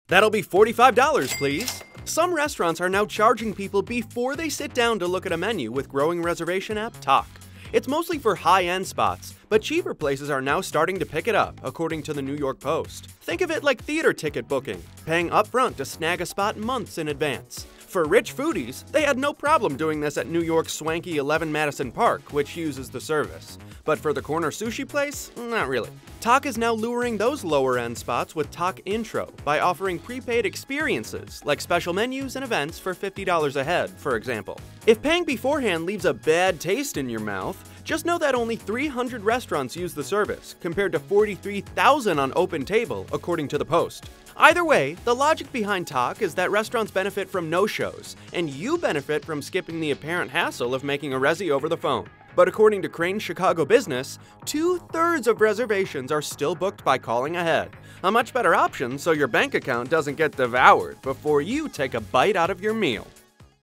That'll be $45, please. Some restaurants are now charging people before they sit down to look at a menu with growing reservation app Talk. It's mostly for high-end spots, but cheaper places are now starting to pick it up, according to the New York Post. Think of it like theater ticket booking, paying upfront to snag a spot months in advance. For rich foodies, they had no problem doing this at New York's swanky 11 Madison Park, which uses the service. But for the corner sushi place, not really. Talk is now luring those lower-end spots with Talk Intro by offering prepaid experiences, like special menus and events for $50 a head, for example. If paying beforehand leaves a bad taste in your mouth, just know that only 300 restaurants use the service, compared to 43,000 on OpenTable, according to the Post. Either way, the logic behind Talk is that restaurants benefit from no-shows, and you benefit from skipping the apparent hassle of making a resi over the phone. But according to Crain's Chicago Business, 2/3 of reservations are still booked by calling ahead. A much better option so your bank account doesn't get devoured before you take a bite out of your meal.